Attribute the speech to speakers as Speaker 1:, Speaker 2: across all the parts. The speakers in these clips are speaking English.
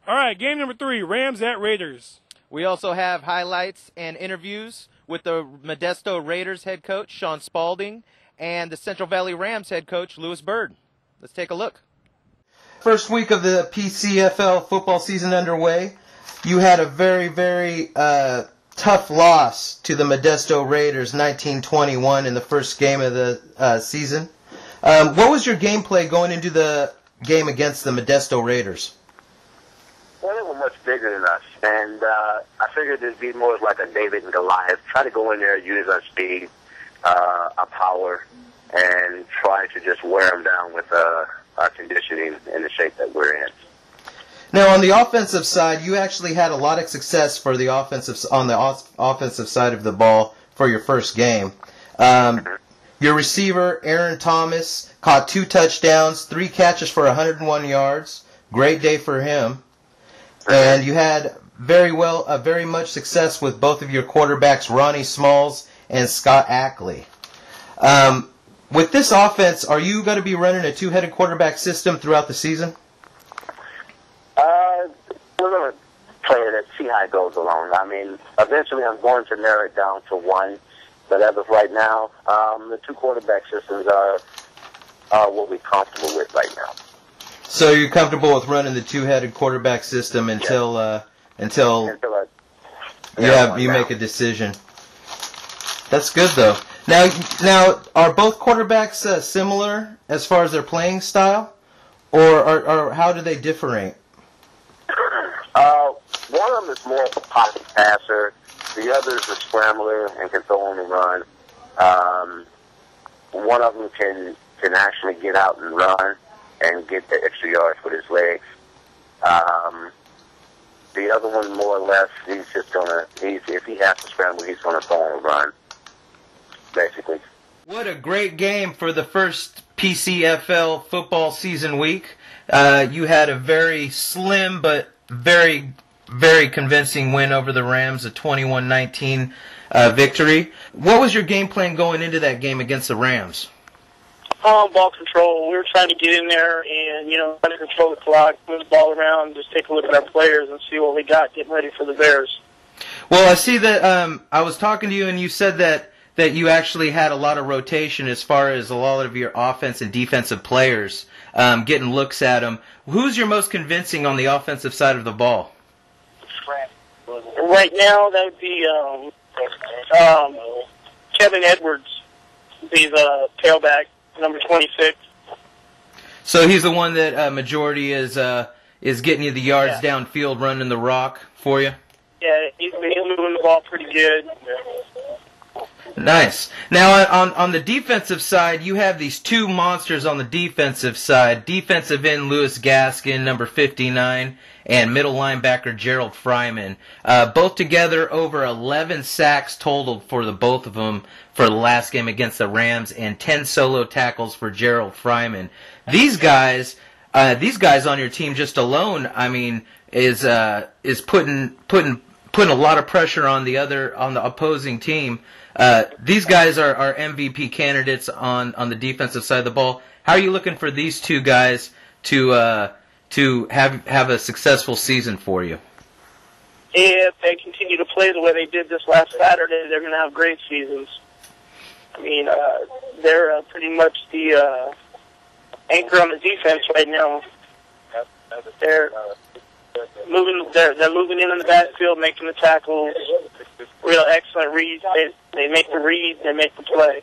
Speaker 1: All right, game number 3, Rams at Raiders.
Speaker 2: We also have highlights and interviews with the Modesto Raiders head coach, Sean Spalding, and the Central Valley Rams head coach, Lewis Bird. Let's take a look. First week of the PCFL football season underway. You had a very, very tough loss to the Modesto Raiders, 19-21 in the first game of the season. What was your gameplay going into the game against the Modesto Raiders?
Speaker 3: Well, they were much bigger than us, and I figured it'd be more like a David and Goliath. Try to go in there, use our speed, our power, and try to just wear them down with our conditioning and the shape that we're in.
Speaker 2: Now, on the offensive side, you actually had a lot of success for the offensive side of the ball for your first game. Your receiver, Aaron Thomas, caught 2 touchdowns, 3 catches for 101 yards. Great day for him. And you had very much success with both of your quarterbacks, Ronnie Smalls and Scott Ackley. With this offense, are you going to be running a 2-headed quarterback system throughout the season?
Speaker 3: We're going to play it and see how it goes along. I mean, eventually I'm going to narrow it down to 1, but as of right now, the 2 quarterback systems are what we're comfortable with right now.
Speaker 2: So you're comfortable with running the 2-headed quarterback system until you make a decision. That's good though. Now are both quarterbacks similar as far as their playing style, or how do they differentiate?
Speaker 3: One of them is more of a pocket passer. The other is a scrambler and can throw on the run. One of them can actually get out and run and get the extra yards with his legs. The other one, more or less, he's just if he has to scramble, he's gonna throw on a run, basically. What
Speaker 2: a great game for the first PCFL football season week. You had a very slim but very, very convincing win over the Rams, a 21-19 victory. What was your game plan going into that game against the Rams?
Speaker 4: Ball control. We were trying to get in there and, trying to control the clock, move the ball around, just take a look at our players and see what we got, getting ready for the Bears.
Speaker 2: Well, I see that I was talking to you and you said that you actually had a lot of rotation as far as a lot of your offense and defensive players, getting looks at them. Who's your most convincing on the offensive side of the ball?
Speaker 4: Right now, that would be Kevin Edwards. He's a tailback, number 26.
Speaker 2: So he's the one that majority is getting you the yards downfield, running the rock for you?
Speaker 4: Yeah, he's moving the ball pretty good.
Speaker 2: Nice. Now, on the defensive side, you have these 2 monsters on the defensive side. Defensive end Lewis Gaskin, number 59, and middle linebacker Gerald Fryman. Both together over 11 sacks totaled for the both of them for the last game against the Rams, and 10 solo tackles for Gerald Fryman. These guys on your team just alone, I mean, is putting a lot of pressure on the opposing team. These guys are MVP candidates on the defensive side of the ball. How are you looking for these 2 guys to have a successful season for you?
Speaker 4: If they continue to play the way they did this last Saturday, they're going to have great seasons. I mean, they're pretty much the anchor on the defense right now. They're moving in on the backfield, making the tackles. Real excellent reads. They make the read, they make the play.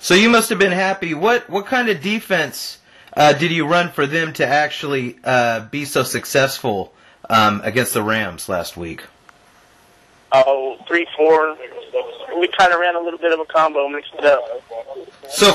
Speaker 2: So you must have been happy. What kind of defense did you run for them to actually be so successful against the Rams last week?
Speaker 4: 3-4. We kind of ran a little bit of a combo, mixed it up.
Speaker 2: So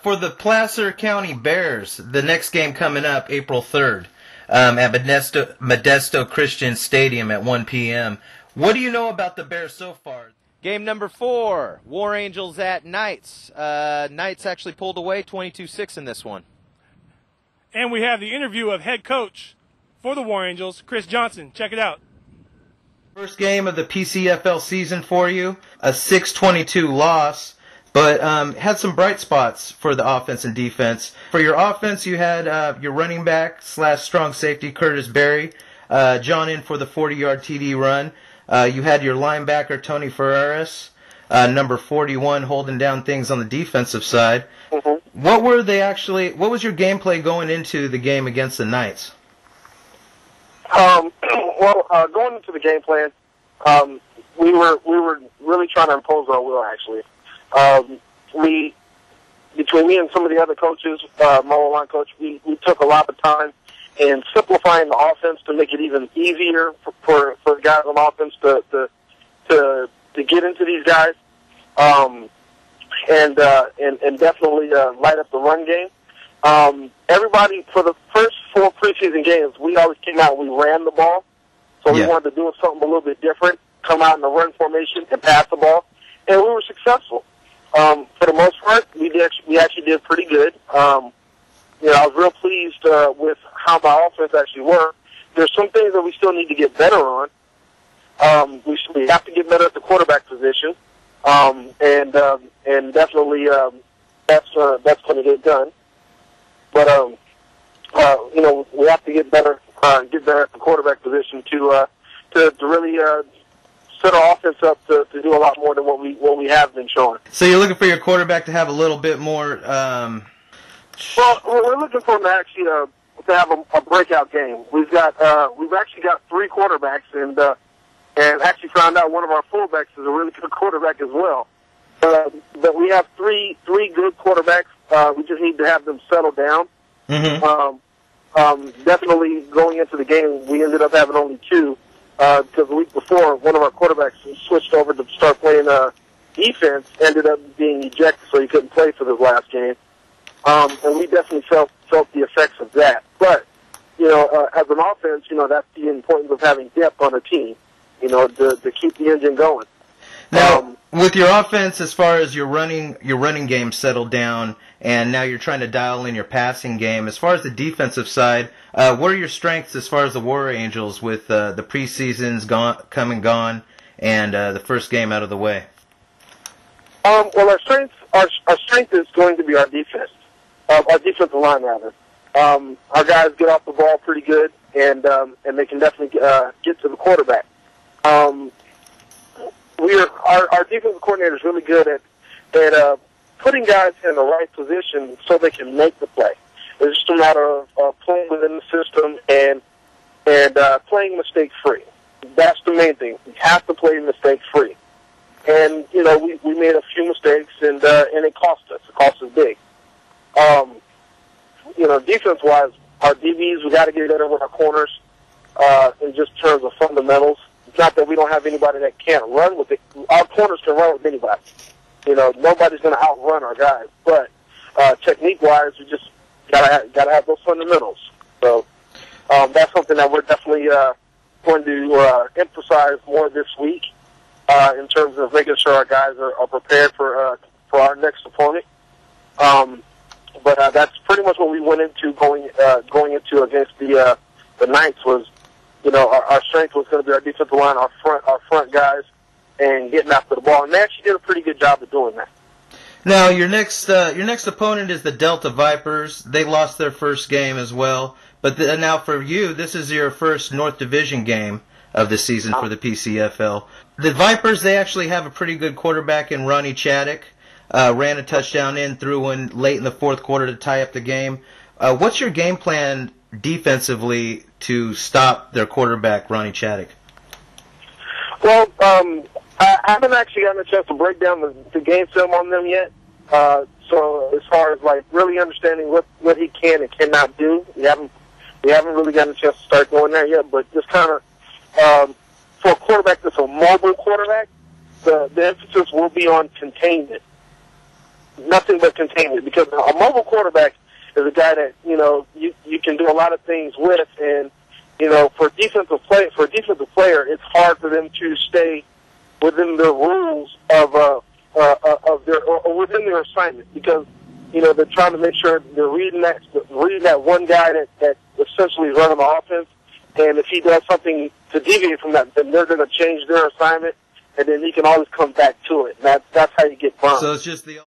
Speaker 2: for the Placer County Bears, the next game coming up, April 3rd, at Modesto Christian Stadium at 1 p.m., what do you know about the Bears so far? Game number 4, War Angels at Knights. Knights actually pulled away 22-6 in this one.
Speaker 1: And we have the interview of head coach for the War Angels, Chris Johnson. Check it out.
Speaker 2: First game of the PCFL season for you, a 6-22 loss, but had some bright spots for the offense and defense. For your offense, you had your running back / strong safety, Curtis Berry, John in for the 40-yard TD run. You had your linebacker, Tony Ferraris, number 41, holding down things on the defensive side.
Speaker 5: Mm-hmm.
Speaker 2: What was your gameplay going into the game against the Knights?
Speaker 5: Going into the game plan, we were really trying to impose our will, actually. Between me and some of the other coaches, Mo line coach, we took a lot of time in simplifying the offense to make it even easier for guys on offense to get into these guys, and definitely light up the run game. Everybody, for the first 4 preseason games, we always came out and we ran the ball. So we wanted to do something a little bit different, come out in the run formation and pass the ball, and we were successful. For the most part, we actually did pretty good. I was real pleased with how my offense actually worked. There's some things that we still need to get better on. We have to get better at the quarterback position, and definitely that's going to get done. But we have to get better at the quarterback position to really set our offense up to do a lot more than what we have been showing.
Speaker 2: So you're looking for your quarterback to have a little bit more.
Speaker 5: Well, we're looking for him to actually to have a breakout game. We've actually got 3 quarterbacks, and actually found out one of our fullbacks is a really good quarterback as well. But we have three good quarterbacks. We just need to have them settle down.
Speaker 2: Mm-hmm.
Speaker 5: Definitely going into the game, we ended up having only 2. Because the week before, one of our quarterbacks switched over to start playing defense, ended up being ejected, so he couldn't play for this last game. And we definitely felt the effects of that. But, as an offense, that's the importance of having depth on a team, to keep the engine going.
Speaker 2: Now, with your offense, as far as your running game settled down, and now you're trying to dial in your passing game, as far as the defensive side, what are your strengths as far as the War Angels with the preseasons come and gone, and the first game out of the way?
Speaker 5: Well, our strength is going to be our defense, our defensive line rather. Our guys get off the ball pretty good, and they can definitely get to the quarterback. Our defensive coordinator is really good at putting guys in the right position so they can make the play. It's just a matter of playing within the system and playing mistake-free. That's the main thing. We have to play mistake-free. And, we made a few mistakes, and it cost us. It cost us big. Defense-wise, our DBs, we got to get better with our corners in just terms of fundamentals. It's not that we don't have anybody that can't run with it. Our corners can run with anybody. Nobody's going to outrun our guys. But technique-wise, we just gotta have those fundamentals. So that's something that we're definitely going to emphasize more this week in terms of making sure our guys are prepared for our next opponent. But that's pretty much what we went into going into against the Knights was. Our strength was going to be our defensive line, our front guys, and getting after the ball. And they actually did a pretty good job of doing that.
Speaker 2: Now, your next opponent is the Delta Vipers. They lost their first game as well. But now for you, this is your first North Division game of the season for the PCFL. The Vipers, they actually have a pretty good quarterback in Ronnie Chaddick. Ran a touchdown in, threw one late in the fourth quarter to tie up the game. What's your game plan defensively to stop their quarterback, Ronnie Chaddick?
Speaker 5: Well, I haven't actually gotten a chance to break down the game film on them yet. So as far as really understanding what he can and cannot do, we haven't really gotten a chance to start going there yet. But just kind of for a quarterback that's a mobile quarterback, the emphasis will be on containment. Nothing but containment, because a mobile quarterback is a guy that you can do a lot of things with, and for a defensive player, it's hard for them to stay within the rules of their or within their assignment, because they're trying to make sure they're reading that one guy that essentially is running the offense, and if he does something to deviate from that, then they're going to change their assignment, and then he can always come back to it. And that's how you get burned.
Speaker 2: So it's just the